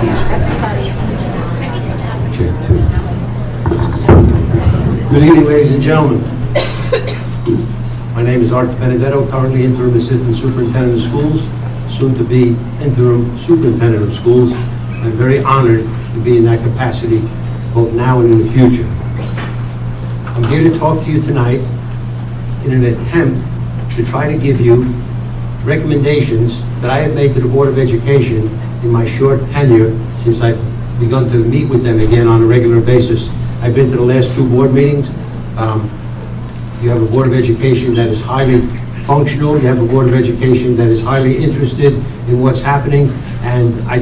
Check two. Good evening, ladies and gentlemen. My name is DiBenedetto, currently Interim Assistant Superintendent of Schools, soon to be Interim Superintendent of Schools. I'm very honored to be in that capacity, both now and in the future. I'm here to talk to you tonight in an attempt to try to give you recommendations that I have made to the Board of Education in my short tenure since I've begun to meet with them again on a regular basis. I've been to the last two board meetings. You have a Board of Education that is highly functional. You have a Board of Education that is highly interested in what's happening, and I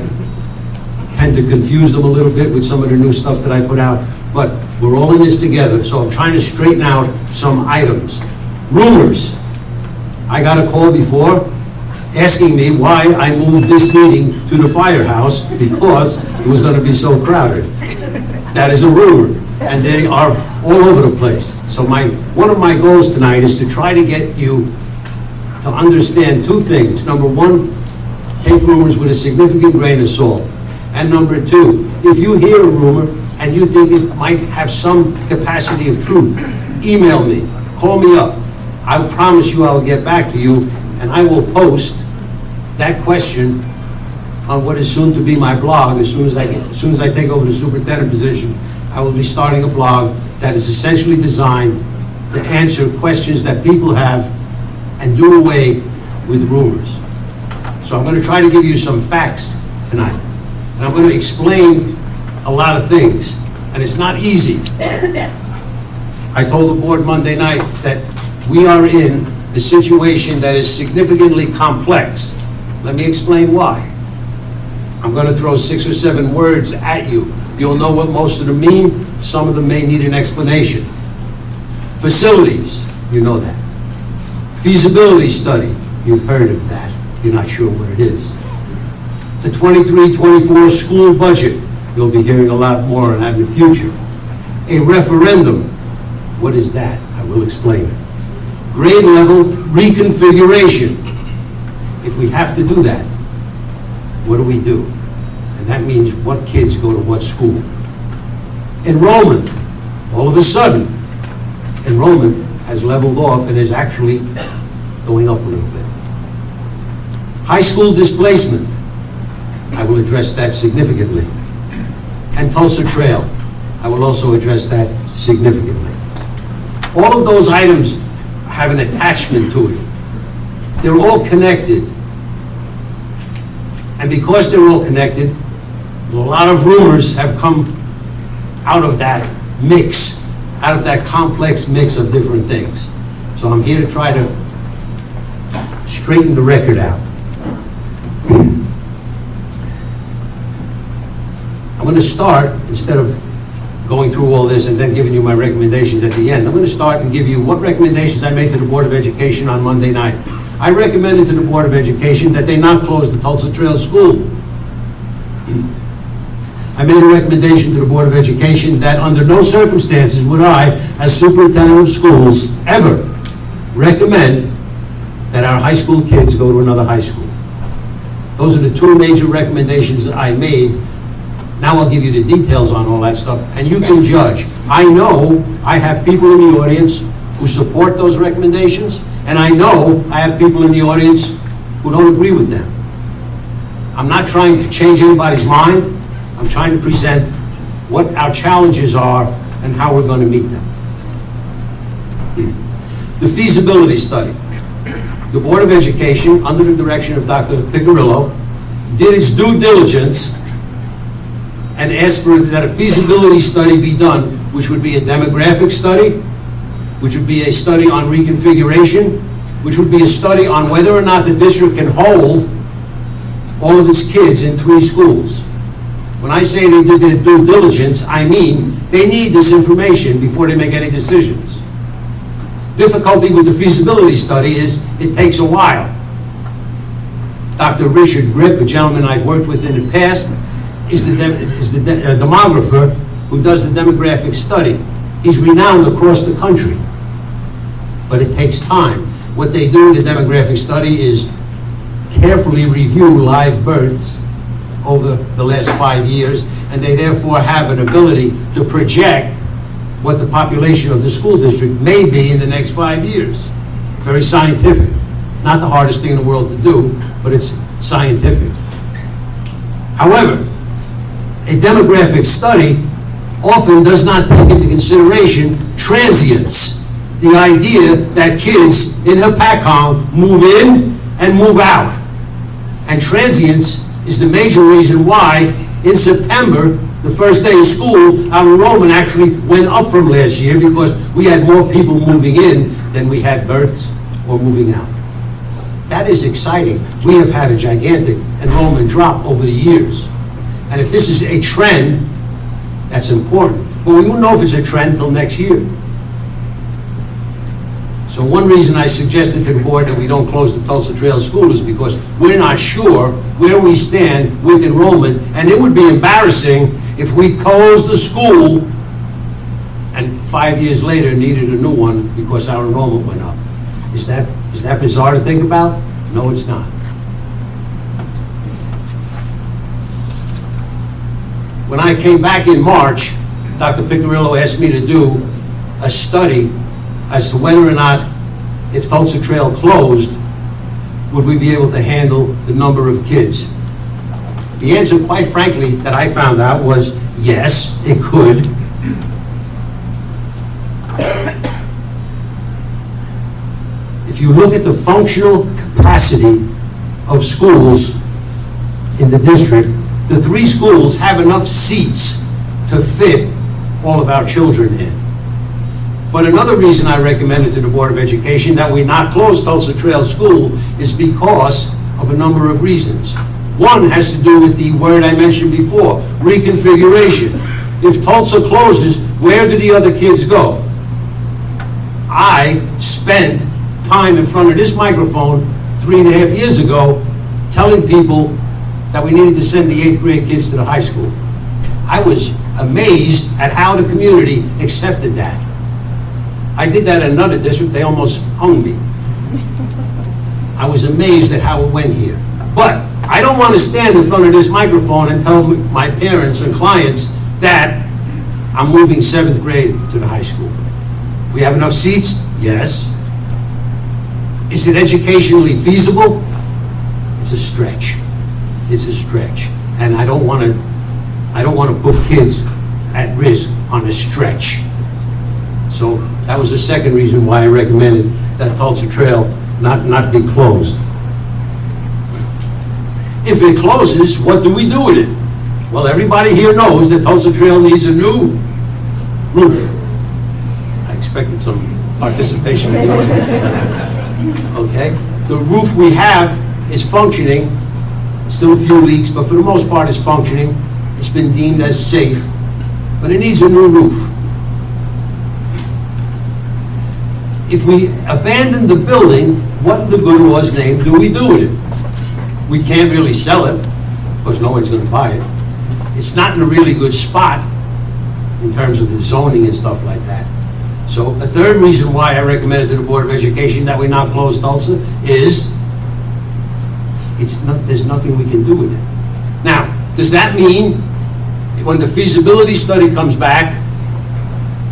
tend to confuse them a little bit with some of the new stuff that I put out, but we're all in this together, so I'm trying to straighten out some items. Rumors. I got a call before asking me why I moved this meeting to the firehouse because it was going to be so crowded. That is a rumor, and they are all over the place. So one of my goals tonight is to try to get you to understand two things. Number one, take rumors with a significant grain of salt. And number two, if you hear a rumor and you think it might have some capacity of truth, email me, call me up. I promise you I'll get back to you, and I will post that question on what is soon to be my blog. As soon as I take over the superintendent position, I will be starting a blog that is essentially designed to answer questions that people have and do away with rumors. So I'm going to try to give you some facts tonight, and I'm going to explain a lot of things, and it's not easy. I told the board Monday night that we are in a situation that is significantly complex. Let me explain why. I'm going to throw 6 or 7 words at you. You'll know what most of them mean. Some of them may need an explanation. Facilities, you know that. Feasibility study, you've heard of that. You're not sure what it is. The 23-24 school budget, you'll be hearing a lot more on that in the future. A referendum, what is that? I will explain it. Grade level reconfiguration. If we have to do that, what do we do? And that means what kids go to what school. Enrollment. All of a sudden, enrollment has leveled off and is actually going up a little bit. High school displacement. I will address that significantly. And Tulsa Trail. I will also address that significantly. All of those items have an attachment to it. They're all connected. And because they're all connected, a lot of rumors have come out of that mix, out of that complex mix of different things. So I'm here to try to straighten the record out. I'm going to start, instead of going through all this and then giving you my recommendations at the end, I'm going to start and give you what recommendations I made to the Board of Education on Monday night. I recommended to the Board of Education that they not close the Tulsa Trail School. I made a recommendation to the Board of Education that under no circumstances would I, as superintendent of schools, ever recommend that our high school kids go to another high school. Those are the two major recommendations that I made. Now I'll give you the details on all that stuff, and you can judge. I know I have people in the audience who support those recommendations, and I know I have people in the audience who don't agree with them. I'm not trying to change anybody's mind. I'm trying to present what our challenges are and how we're going to meet them. The feasibility study. The Board of Education, under the direction of Dr. Picarillo, did its due diligence and asked for that a feasibility study be done, which would be a demographic study, which would be a study on reconfiguration, which would be a study on whether or not the district can hold all of its kids in 3 schools. When I say they did their due diligence, I mean they need this information before they make any decisions. Difficulty with the feasibility study is it takes a while. Dr. Richard Grip, a gentleman I've worked with in the past, is the demographer who does the demographic study. He's renowned across the country, but it takes time. What they do in the demographic study is carefully review live births over the last 5 years, and they therefore have an ability to project what the population of the school district may be in the next 5 years. Very scientific. Not the hardest thing in the world to do, but it's scientific. However, a demographic study often does not take into consideration transients. The idea that kids in Hapakong move in and move out. And transients is the major reason why in September, the first day of school, our enrollment actually went up from last year because we had more people moving in than we had births or moving out. That is exciting. We have had a gigantic enrollment drop over the years. And if this is a trend, that's important. But we won't know if it's a trend till next year. So one reason I suggested to the board that we don't close the Tulsa Trail School is because we're not sure where we stand with enrollment, and it would be embarrassing if we closed the school and 5 years later needed a new one because our enrollment went up. Is that bizarre to think about? No, it's not. When I came back in March, Dr. Piccirillo asked me to do a study as to whether or not, if Tulsa Trail closed, would we be able to handle the number of kids? The answer, quite frankly, that I found out was yes, it could. If you look at the functional capacity of schools in the district, the 3 schools have enough seats to fit all of our children in. But another reason I recommended to the Board of Education that we not close Tulsa Trail School is because of a number of reasons. One has to do with the word I mentioned before, reconfiguration. If Tulsa closes, where do the other kids go? I spent time in front of this microphone 3.5 years ago telling people that we needed to send the 8th grade kids to the high school. I was amazed at how the community accepted that. I did that in another district, they almost hung me. I was amazed at how it went here. But I don't want to stand in front of this microphone and tell my parents and clients that I'm moving 7th grade to the high school. We have enough seats? Yes. Is it educationally feasible? It's a stretch. It's a stretch. And I don't want to put kids at risk on a stretch. So that was the second reason why I recommended that Tulsa Trail not be closed. If it closes, what do we do with it? Well, everybody here knows that Tulsa Trail needs a new roof. I expected some participation in the audience. Okay? The roof we have is functioning. Still a few leaks, but for the most part it's functioning. It's been deemed as safe, but it needs a new roof. If we abandon the building, what in the good Lord's name do we do with it? We can't really sell it, because nobody's going to buy it. It's not in a really good spot in terms of the zoning and stuff like that. So a third reason why I recommended to the Board of Education that we not close Tulsa is there's nothing we can do with it. Now, does that mean when the feasibility study comes back,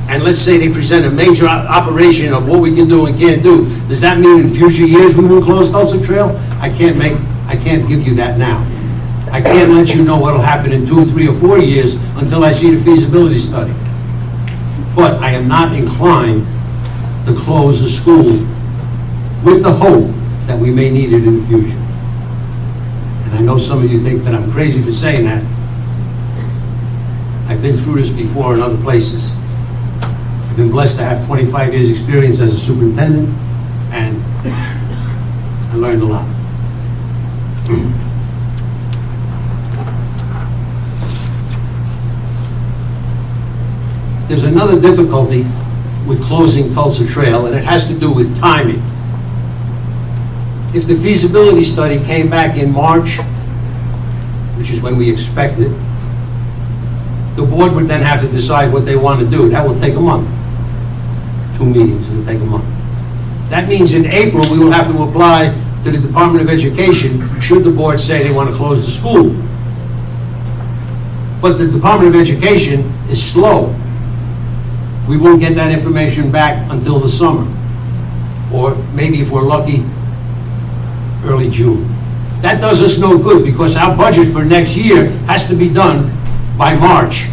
and let's say they present a major operation of what we can do and can't do, does that mean in future years we will close Tulsa Trail? I can't give you that now. I can't let you know what'll happen in 2, 3, or 4 years until I see the feasibility study. But I am not inclined to close the school with the hope that we may need it in the future. And I know some of you think that I'm crazy for saying that. I've been through this before in other places. I've been blessed to have 25 years experience as a superintendent, and I learned a lot. There's another difficulty with closing Tulsa Trail, and it has to do with timing. If the feasibility study came back in March, which is when we expected, the board would then have to decide what they want to do. That will take a month. 2 meetings, it'll take a month. That means in April, we will have to apply to the Department of Education should the board say they want to close the school. but the Department of Education is slow. We won't get that information back until the summer, or maybe if we're lucky, early June. That does us no good, because our budget for next year has to be done by March.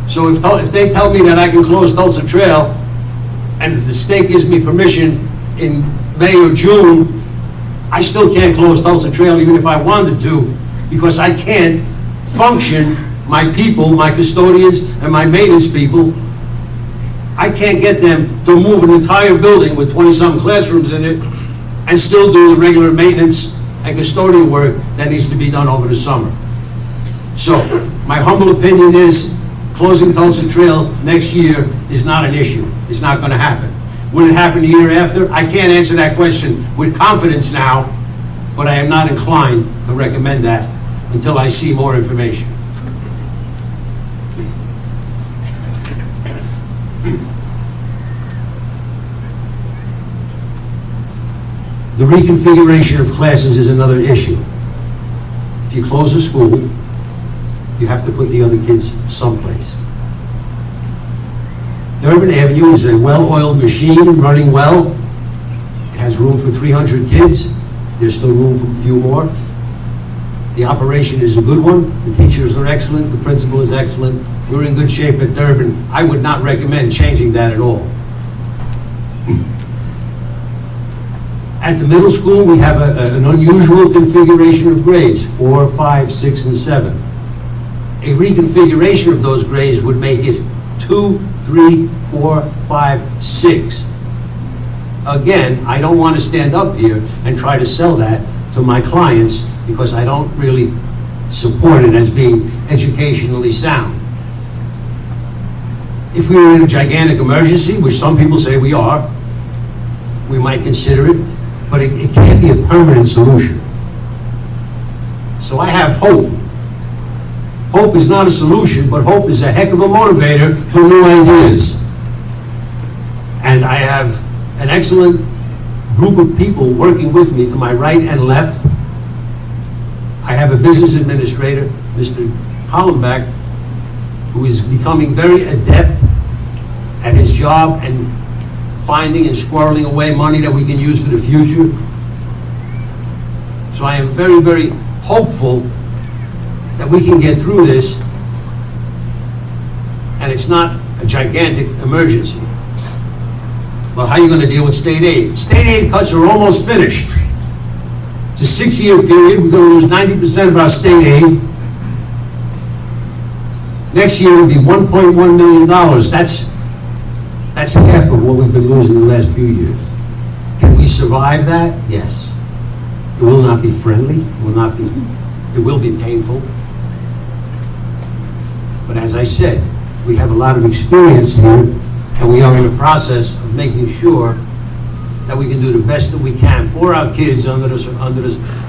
So if they tell me that I can close Tulsa Trail, and the state gives me permission in May or June, I still can't close Tulsa Trail even if I wanted to, because I can't function my people, my custodians, and my maintenance people. I can't get them to move an entire building with 20-something classrooms in it and still do the regular maintenance and custodial work that needs to be done over the summer. So, my humble opinion is closing Tulsa Trail next year is not an issue. It's not going to happen. Will it happen the year after? I can't answer that question with confidence now, but I am not inclined to recommend that until I see more information. The reconfiguration of classes is another issue. If you close a school, you have to put the other kids someplace. Durbin Avenue is a well-oiled machine running well. It has room for 300 kids. There's still room for a few more. The operation is a good one. The teachers are excellent. The principal is excellent. We're in good shape at Durbin. I would not recommend changing that at all. At the middle school, we have an unusual configuration of grades, 4, 5, 6, and 7. A reconfiguration of those grades would make it 2, 3, 4, 5, 6. Again, I don't want to stand up here and try to sell that to my clients because I don't really support it as being educationally sound. If we were in a gigantic emergency, which some people say we are, we might consider it, but it can't be a permanent solution. So I have hope. Hope is not a solution, but hope is a heck of a motivator for new ideas. And I have an excellent group of people working with me to my right and left. I have a business administrator, Mr. Hollenbeck, who is becoming very adept at his job and finding and squirreling away money that we can use for the future. So I am very, very hopeful that we can get through this, and it's not a gigantic emergency. Well, how are you going to deal with state aid? State aid cuts are almost finished. It's a 6-year period. We're going to lose 90% of our state aid. Next year it'll be $1.1 million. That's half of what we've been losing the last few years. Can we survive that? Yes. It will not be friendly. It will be painful. But as I said, we have a lot of experience here, and we are in the process of making sure that we can do the best that we can for our kids under the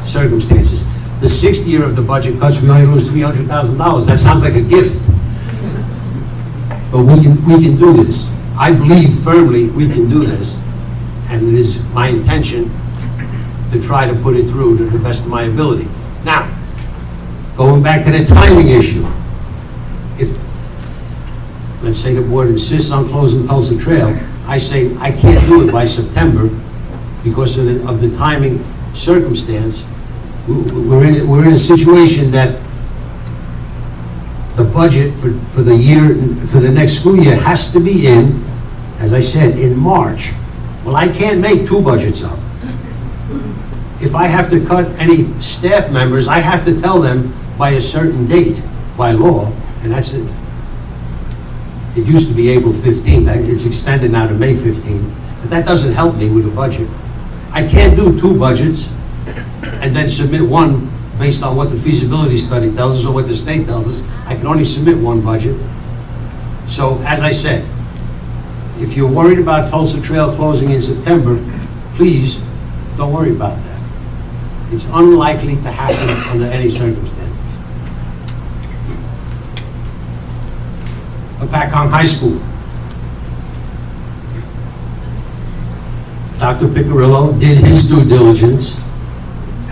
circumstances. The 6th year of the budget cuts, we only lose $300,000. That sounds like a gift. But we can do this. I believe firmly we can do this, and it is my intention to try to put it through to the best of my ability. Now, going back to the timing issue, if, let's say the board insists on closing Tulsa Trail, I say I can't do it by September because of the timing circumstance. We're in a situation that the budget for the year, for the next school year has to be in, as I said, in March. Well, I can't make 2 budgets up. If I have to cut any staff members, I have to tell them by a certain date, by law, and that's it. It used to be April 15th. It's extended now to May 15th, but that doesn't help me with a budget. I can't do 2 budgets and then submit one based on what the feasibility study tells us or what the state tells us. I can only submit 1 budget. So, as I said, if you're worried about Tulsa Trail closing in September, please don't worry about that. It's unlikely to happen under any circumstances. Apacon High School. Dr. Piccirillo did his due diligence,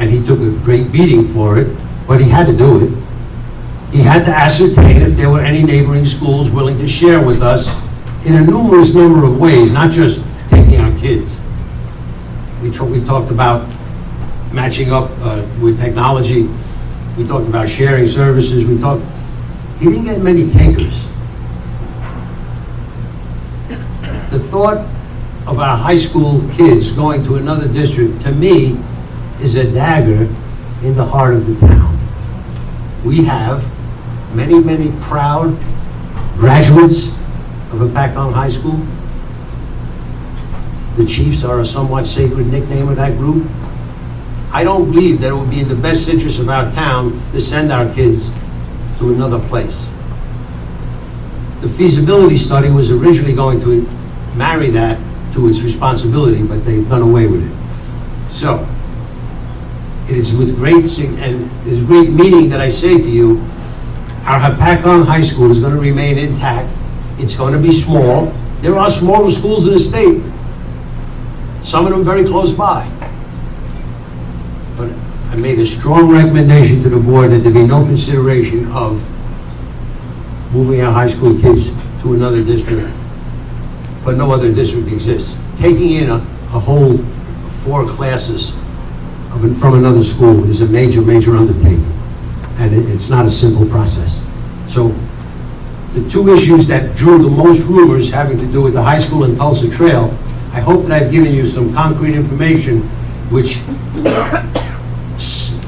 and he took a great beating for it, but he had to do it. had to ascertain if there were any neighboring schools willing to share with us in a numerous number of ways, not just taking our kids. We talked about matching up with technology. We talked about sharing services. He didn't get many takers. The thought of our high school kids going to another district, to me, is a dagger in the heart of the town. We have many, many proud graduates of Apacon High School. The Chiefs are a somewhat sacred nickname of that group. I don't believe that it would be in the best interest of our town to send our kids to another place. The feasibility study was originally going to marry that to its responsibility, but they've done away with it. So, it is with great meaning that I say to you, our Apacon High School is going to remain intact. It's going to be small. There are smaller schools in the state, some of them very close by. But I made a strong recommendation to the board that there be no consideration of moving our high school kids to another district, but no other district exists. Taking in a whole 4 classes from another school is a major, major undertaking, and it's not a simple process. So the 2 issues that drew the most rumors having to do with the high school and Tulsa Trail, I hope that I've given you some concrete information which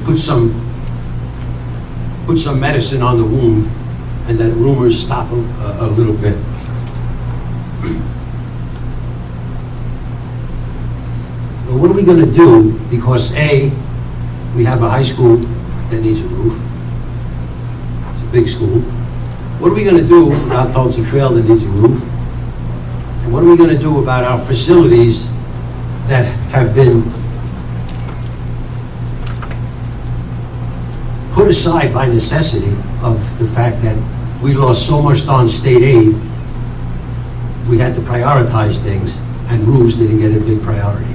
put some medicine on the wound, and that rumors stop a little bit. Well, what are we going to do? Because A, we have a high school that needs a roof. It's a big school. What are we going to do about Tulsa Trail that needs a roof? And what are we going to do about our facilities that have been put aside by necessity of the fact that we lost so much on state aid, we had to prioritize things, and roofs didn't get a big priority.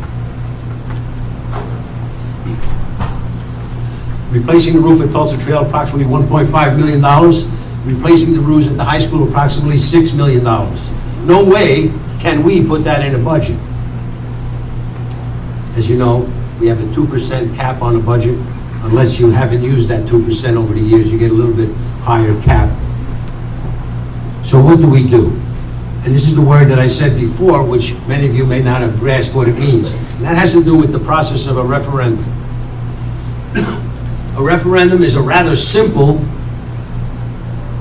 Replacing the roof at Tulsa Trail, approximately $1.5 million. Replacing the roofs at the high school, approximately $6 million. No way can we put that in a budget. As you know, we have a 2% cap on the budget. Unless you haven't used that 2% over the years, you get a little bit higher cap. So what do we do? And this is the word that I said before, which many of you may not have grasped what it means. And that has to do with the process of a referendum. A referendum is a rather simple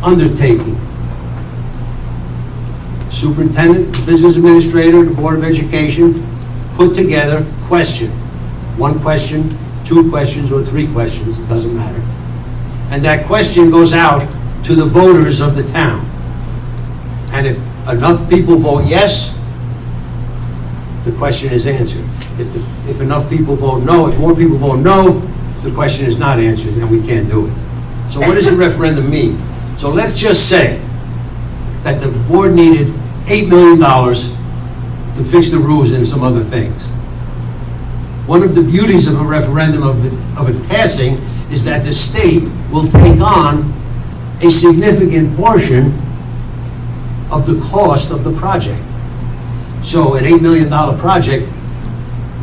undertaking. Superintendent, business administrator, the Board of Education put together question. 1 question, 2 questions, or 3 questions, it doesn't matter. And that question goes out to the voters of the town. And if enough people vote yes, the question is answered. If enough people vote no, if more people vote no, the question is not answered and we can't do it. So what does the referendum mean? So let's just say that the board needed $8 million to fix the roofs and some other things. One of the beauties of a referendum of it passing is that the state will take on a significant portion of the cost of the project. So an $8 million project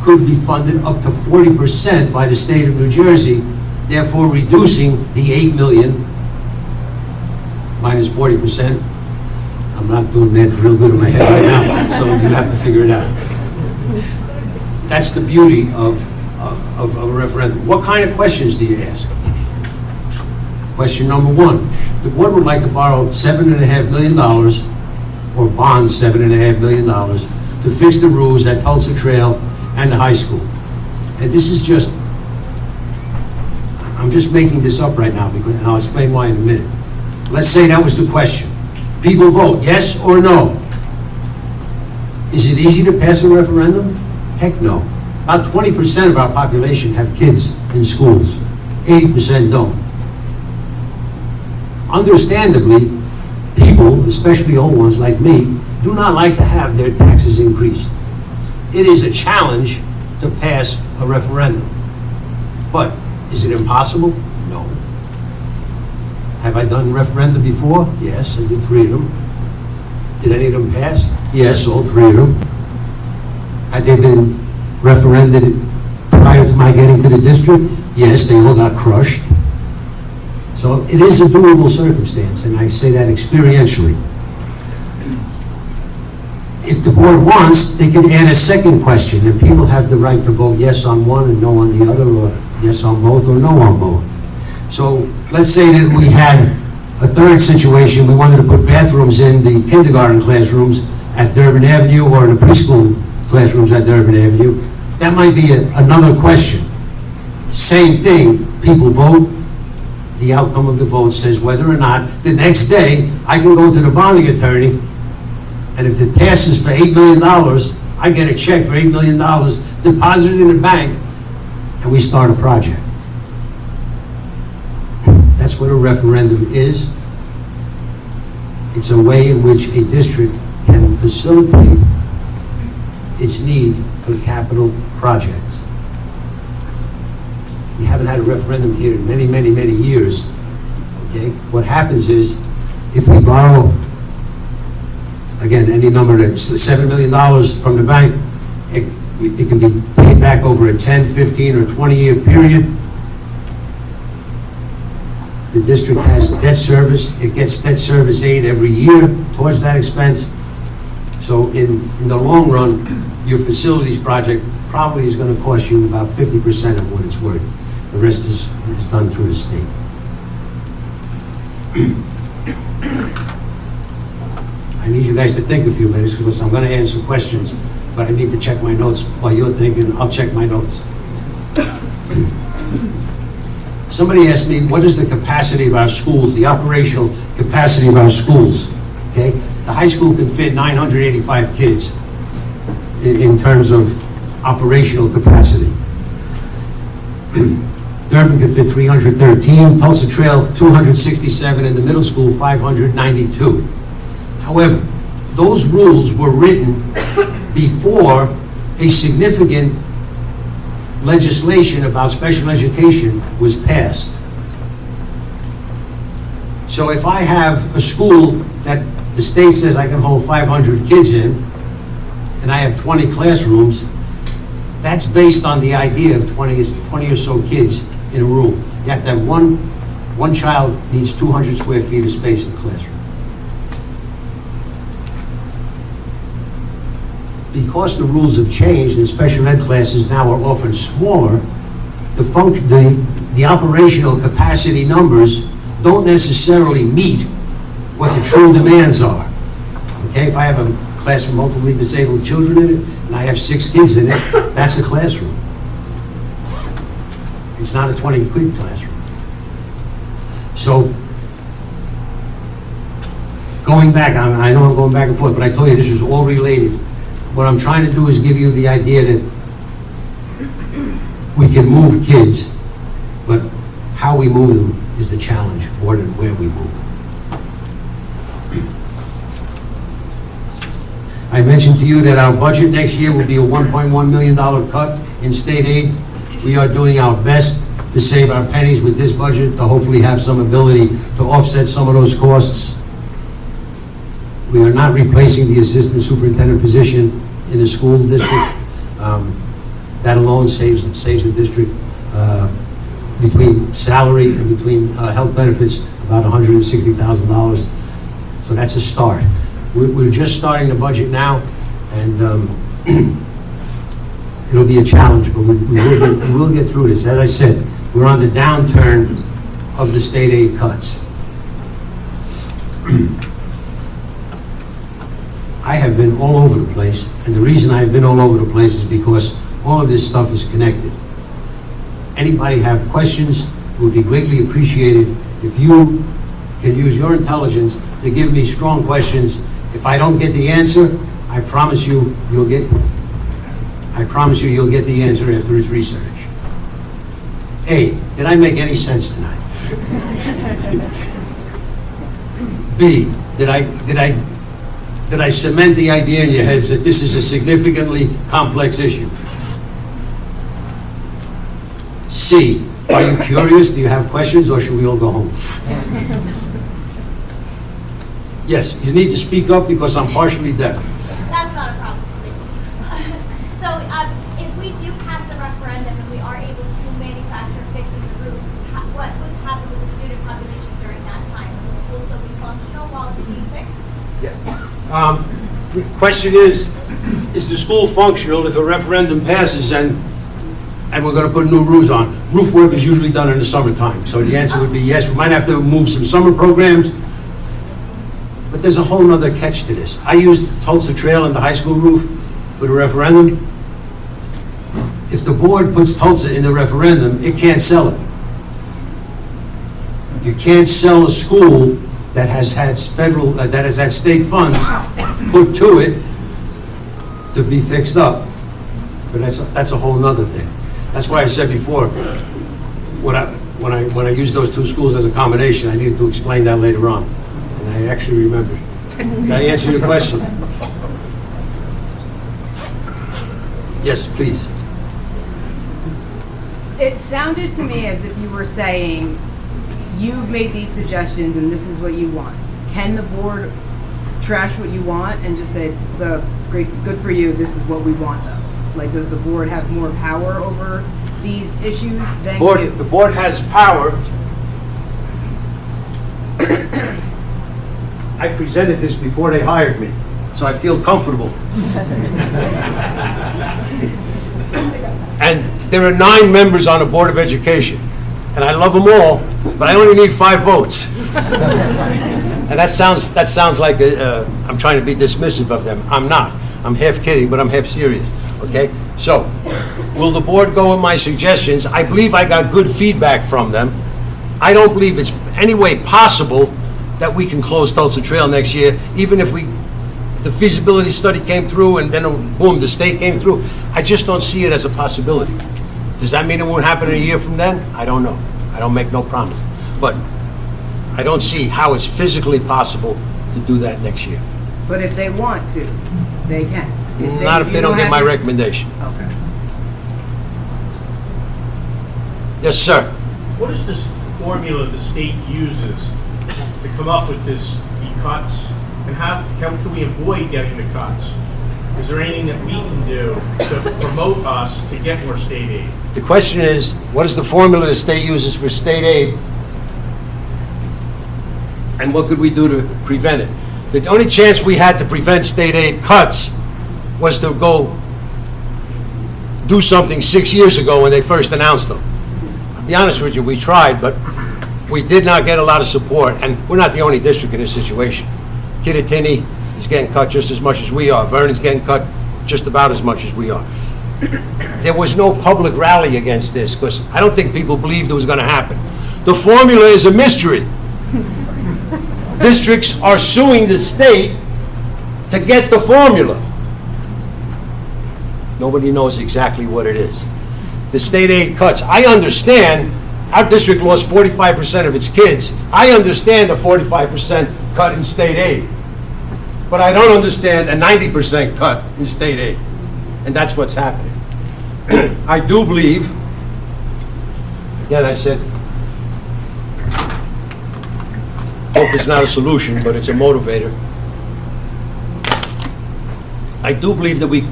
could be funded up to 40% by the state of New Jersey, therefore reducing the $8 million minus 40%. I'm not doing math real good in my head right now, so you have to figure it out. That's the beauty of a referendum. What kind of questions do you ask? Question number 1, the board would like to borrow $7.5 million or bond $7.5 million to fix the roofs at Tulsa Trail and the high school. And this is just, I'm just making this up right now, because, and I'll explain why in a minute. Let's say that was the question. People vote yes or no. Is it easy to pass a referendum? Heck no. About 20% of our population have kids in schools. 80% don't. Understandably, people, especially old ones like me, do not like to have their taxes increased. It is a challenge to pass a referendum. But is it impossible? No. Have I done referenda before? Yes, I did 3 of them. Did any of them pass? Yes, all 3 of them. Had they been referended prior to my getting to the district? Yes, they all got crushed. So it is a doable circumstance, and I say that experientially. If the board wants, they can add a second question, and people have the right to vote yes on one and no on the other, or yes on both or no on both. So let's say that we had a third situation. We wanted to put bathrooms in the kindergarten classrooms at Durbin Avenue or in the preschool classrooms at Durbin Avenue. That might be another question. Same thing, people vote. The outcome of the vote says whether or not the next day I can go to the bonding attorney, and if it passes for $8 million, I get a check for $8 million deposited in the bank, and we start a project. That's what a referendum is. It's a way in which a district can facilitate its need for capital projects. We haven't had a referendum here in many, many, many years. Okay? What happens is, if we borrow, again, any number that's $7 million from the bank, it can be paid back over a 10, 15, or 20-year period. The district has debt service. It gets debt service aid every year towards that expense. So in the long run, your facilities project probably is going to cost you about 50% of what it's worth. The rest is done through the state. I need you guys to think a few minutes because I'm going to answer questions, but I need to check my notes while you're thinking. I'll check my notes. Somebody asked me, what is the capacity of our schools, the operational capacity of our schools? Okay, the high school can fit 985 kids in terms of operational capacity. Durbin can fit 313, Tulsa Trail 267, and the middle school 592. However, those rules were written before a significant legislation about special education was passed. So if I have a school that the state says I can hold 500 kids in, and I have 20 classrooms, that's based on the idea of 20 or so kids in a room. You have to have one child needs 200 square feet of space in the classroom. Because the rules have changed and special ed classes now are often smaller, the operational capacity numbers don't necessarily meet what the true demands are. Okay, if I have a class with multiply disabled children in it, and I have 6 kids in it, that's a classroom. It's not a 20-kid classroom. So, going back, I know I'm going back and forth, but I told you this was all related. What I'm trying to do is give you the idea that we can move kids, but how we move them is the challenge more than where we move them. I mentioned to you that our budget next year will be a $1.1 million cut in state aid. We are doing our best to save our pennies with this budget, to hopefully have some ability to offset some of those costs. We are not replacing the assistant superintendent position in the school district. That alone saves the district between salary and between health benefits about $160,000. So that's a start. We're just starting the budget now, and it'll be a challenge, but we will get through this. As I said, we're on the downturn of the state aid cuts. I have been all over the place, and the reason I have been all over the place is because all of this stuff is connected. Anybody have questions? It would be greatly appreciated if you can use your intelligence to give me strong questions. If I don't get the answer, I promise you you'll get the answer after it's research. A, did I make any sense tonight? B, did I cement the idea in your heads that this is a significantly complex issue? C, Are you curious? Do you have questions, or should we all go home? Yes, you need to speak up because I'm partially deaf. That's not a problem. So if we do pass the referendum and we are able to manufacture fixing the roofs, what would happen with the student population during that time? Will the school still be functional while it's being fixed? Yeah. The question is the school functional if a referendum passes and we're going to put new roofs on? Roof work is usually done in the summertime, so the answer would be yes. We might have to move some summer programs, but there's a whole nother catch to this. I used Tulsa Trail and the high school roof for the referendum. If the board puts Tulsa in the referendum, it can't sell it. You can't sell a school that has had state funds put to it to be fixed up. But that's a whole nother thing. That's why I said before, when I used those two schools as a combination, I needed to explain that later on. And I actually remember. Did I answer your question? Yes, please. It sounded to me as if you were saying, you've made these suggestions and this is what you want. Can the board trash what you want and just say, great, good for you, this is what we want though? Like, does the board have more power over these issues than you? The board has power. I presented this before they hired me, so I feel comfortable. And there are 9 members on the Board of Education, and I love them all, but I only need 5 votes. And that sounds like I'm trying to be dismissive of them. I'm not. I'm half kidding, but I'm half serious. Okay? So, will the board go with my suggestions? I believe I got good feedback from them. I don't believe it's any way possible that we can close Tulsa Trail next year, even if the feasibility study came through and then boom, the state came through. I just don't see it as a possibility. Does that mean it won't happen in a year from then? I don't know. I don't make no promise. But I don't see how it's physically possible to do that next year. But if they want to, they can. Not if they don't get my recommendation. Okay. Yes, sir. What is this formula the state uses to come up with the cuts? And how can we avoid getting the cuts? Is there anything that we can do to promote us to get more state aid? The question is, what is the formula the state uses for state aid? And what could we do to prevent it? The only chance we had to prevent state aid cuts was to go do something 6 years ago when they first announced them. I'll be honest with you, we tried, but we did not get a lot of support, and we're not the only district in this situation. Kittatinny is getting cut just as much as we are. Vernon's getting cut just about as much as we are. There was no public rally against this because I don't think people believed it was going to happen. The formula is a mystery. Districts are suing the state to get the formula. Nobody knows exactly what it is. The state aid cuts. I understand our district lost 45% of its kids. I understand a 45% cut in state aid. But I don't understand a 90% cut in state aid. And that's what's happening. I do believe, again, I said, hope is not a solution, but it's a motivator. I do believe that we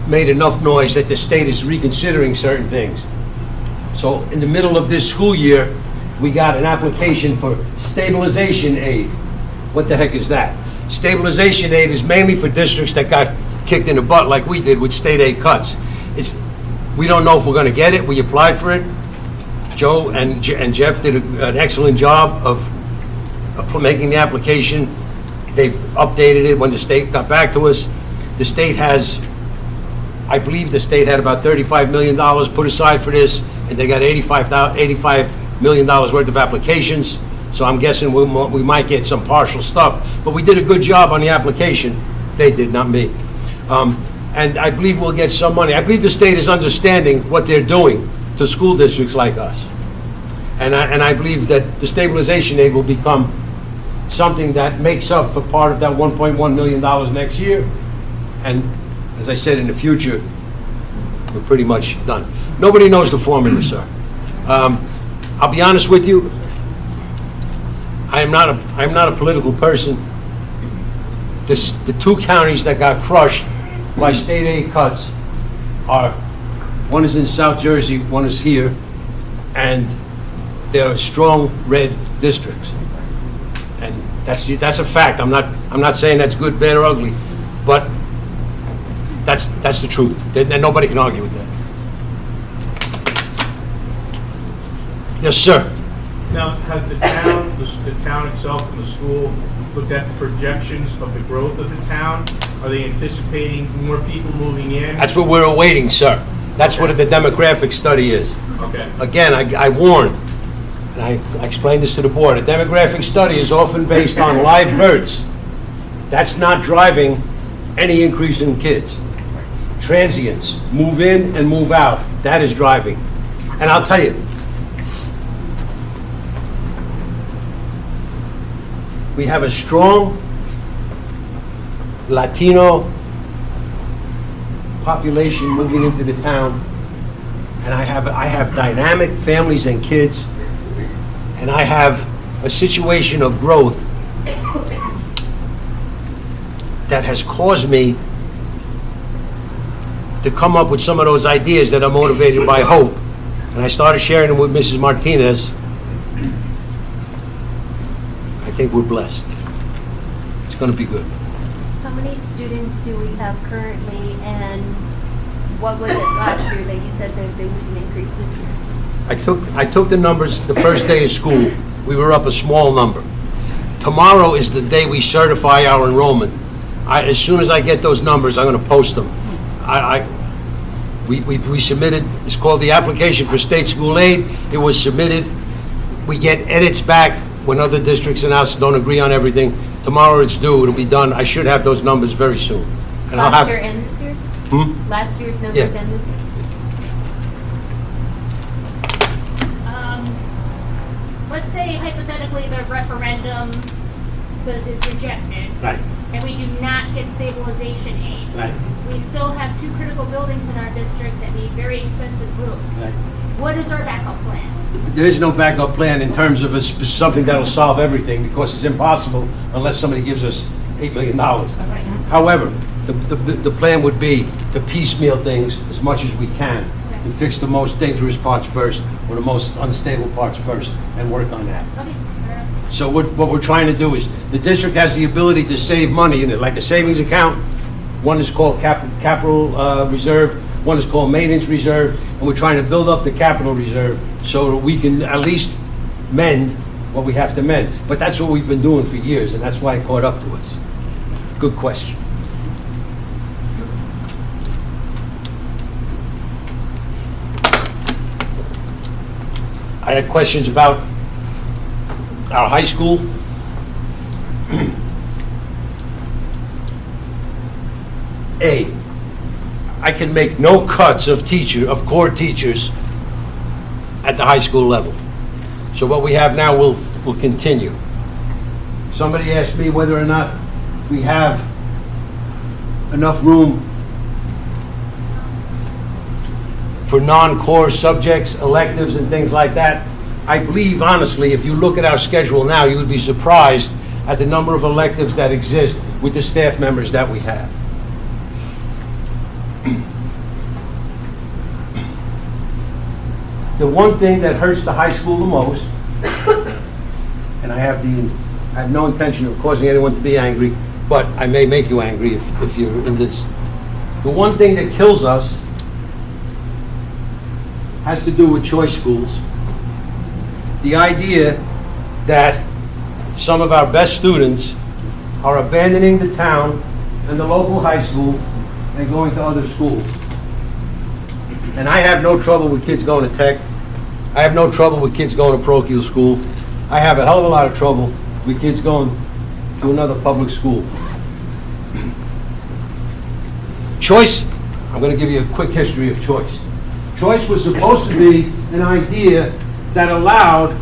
made enough noise that the state is reconsidering certain things. So in the middle of this school year, we got an application for stabilization aid. What the heck is that? Stabilization aid is mainly for districts that got kicked in the butt like we did with state aid cuts. We don't know if we're going to get it. We applied for it. Joe and Jeff did an excellent job of making the application. They've updated it when the state got back to us. The state has, I believe the state had about $35 million put aside for this, and they got $85 million worth of applications. So I'm guessing we might get some partial stuff. But we did a good job on the application. They did, not me. And I believe we'll get some money. I believe the state is understanding what they're doing to school districts like us. And I believe that the stabilization aid will become something that makes up for part of that $1.1 million next year. And as I said, in the future, we're pretty much done. Nobody knows the formula, sir. I'll be honest with you, I'm not a political person. The two counties that got crushed by state aid cuts are, one is in South Jersey, one is here, and they're strong red districts. And that's a fact. I'm not saying that's good, bad, or ugly, but that's the truth. And nobody can argue with that. Yes, sir. Now, has the town itself and the school looked at the projections of the growth of the town? Are they anticipating more people moving in? That's what we're awaiting, sir. That's what the demographic study is. Okay. Again, I warn, and I explained this to the board, a demographic study is often based on live births. That's not driving any increase in kids. Transients, move in and move out, that is driving. And I'll tell you, we have a strong Latino population moving into the town, and I have dynamic families and kids, and I have a situation of growth that has caused me to come up with some of those ideas that are motivated by hope. And I started sharing them with Mrs. Martinez. I think we're blessed. It's going to be good. How many students do we have currently, and what was it last year that you said that there was an increase this year? I took the numbers the first day of school. We were up a small number. Tomorrow is the day we certify our enrollment. As soon as I get those numbers, I'm going to post them. We submitted, it's called the application for state school aid. It was submitted. We get edits back when other districts and us don't agree on everything. Tomorrow it's due, it'll be done. I should have those numbers very soon. And Last year and this year's? Last year's numbers Yeah. and this year's? Let's say hypothetically the referendum is rejected. Right. And we do not get stabilization aid. Right. We still have two critical buildings in our district that need very expensive roofs. Right. What is our backup plan? There is no backup plan in terms of something that'll solve everything, because it's impossible unless somebody gives us $8 million. However, the plan would be to piecemeal things as much as we can, and fix the most dangerous parts first, or the most unstable parts first, and work on that. Okay, fair enough. So what we're trying to do is, the district has the ability to save money in it, like a savings account. One is called capital reserve, one is called maintenance reserve, and we're trying to build up the capital reserve so that we can at least mend what we have to mend. But that's what we've been doing for years, and that's why it caught up to us. Good question. I had questions about our high school. I can make no cuts of core teachers at the high school level. So what we have now will continue. Somebody asked me whether or not we have enough room for non-core subjects, electives, and things like that. I believe, honestly, if you look at our schedule now, you would be surprised at the number of electives that exist with the staff members that we have. The one thing that hurts the high school the most, and I have no intention of causing anyone to be angry, but I may make you angry if you're in this. The one thing that kills us has to do with choice schools. The idea that some of our best students are abandoning the town and the local high school and going to other schools. And I have no trouble with kids going to tech. I have no trouble with kids going to parochial school. I have a hell of a lot of trouble with kids going to another public school. Choice, I'm going to give you a quick history of choice. Choice was supposed to be an idea that allowed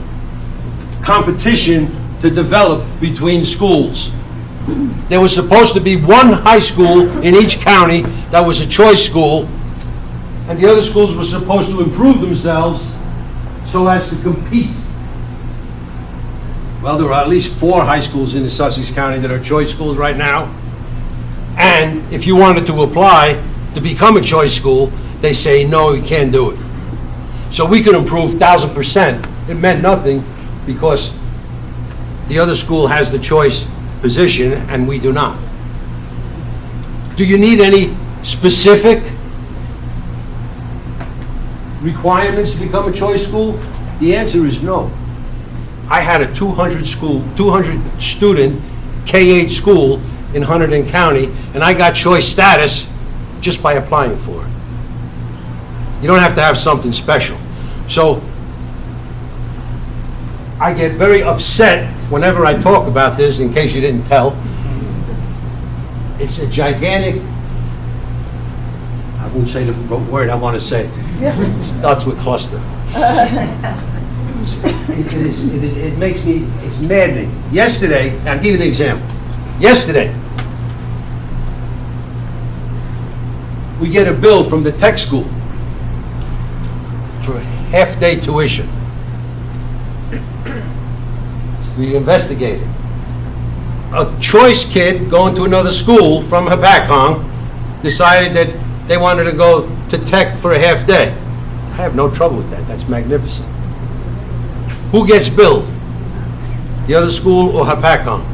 competition to develop between schools. There was supposed to be one high school in each county that was a choice school, and the other schools were supposed to improve themselves so as to compete. Well, there are at least 4 high schools in the Sussex County that are choice schools right now. And if you wanted to apply to become a choice school, they say, no, you can't do it. So we could improve 1,000%. It meant nothing because the other school has the choice position and we do not. Do you need any specific requirements to become a choice school? The answer is no. I had a 200 student K-8 school in Hunterdon County, and I got choice status just by applying for it. You don't have to have something special. So I get very upset whenever I talk about this, in case you didn't tell. It's a gigantic, I won't say the word I want to say. It starts with cluster. It makes me, it's maddening. Yesterday, I'll give you an example. Yesterday, we get a bill from the tech school for half-day tuition. We investigated. A choice kid going to another school from Habakong decided that they wanted to go to tech for a half day. I have no trouble with that. That's magnificent. Who gets billed? The other school or Habakong?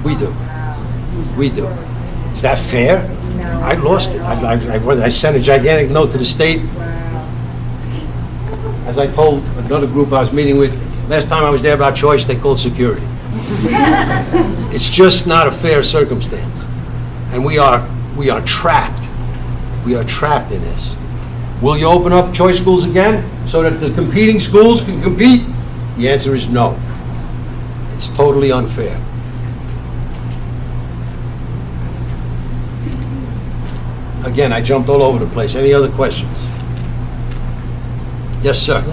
We do. We do. Is that fair? I lost it. I sent a gigantic note to the state. As I told another group I was meeting with, last time I was there about choice, they called security. It's just not a fair circumstance. And we are trapped. We are trapped in this. Will you open up choice schools again so that the competing schools can compete? The answer is no. It's totally unfair. Again, I jumped all over the place. Any other questions? Yes, sir.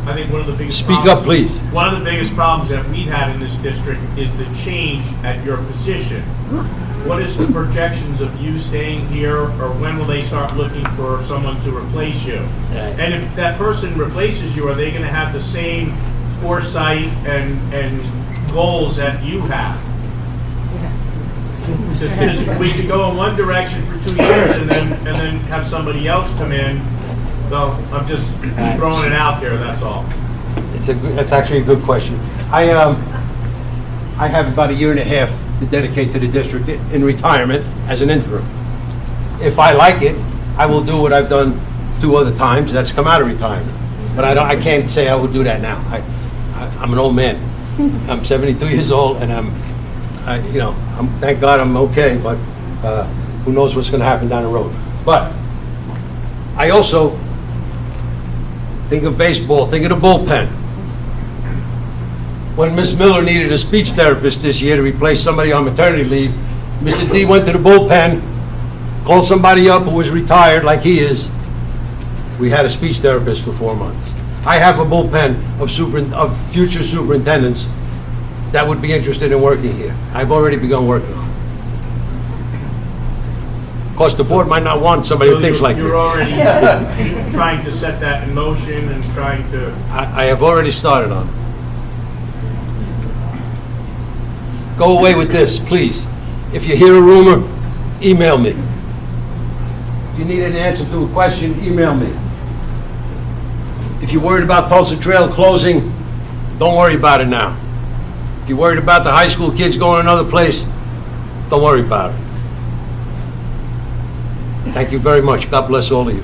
I think one of the biggest Speak up, please. One of the biggest problems that we've had in this district is the change at your position. What is the projections of you staying here, or when will they start looking for someone to replace you? And if that person replaces you, are they going to have the same foresight and goals that you have? Because we could go in one direction for 2 years and then have somebody else come in. So I'm just throwing it out there, that's all. That's actually a good question. I have about 1.5 years to dedicate to the district in retirement as an interim. If I like it, I will do what I've done 2 other times. That's come out of retirement. But I can't say I would do that now. I'm an old man. I'm 72 years old, and thank God I'm okay. But who knows what's going to happen down the road? But I also think of baseball, think of the bullpen. When Miss Miller needed a speech therapist this year to replace somebody on maternity leave, Mr. D went to the bullpen, called somebody up who was retired like he is. We had a speech therapist for 4 months. I have a bullpen of future superintendents that would be interested in working here. I've already begun working on it. Of course, the board might not want somebody who thinks like me. You're already trying to set that in motion and trying to... I have already started on it. Go away with this, please. If you hear a rumor, email me. If you need an answer to a question, email me. If you're worried about Tulsa Trail closing, don't worry about it now. If you're worried about the high school kids going another place, don't worry about it. Thank you very much. God bless all of you.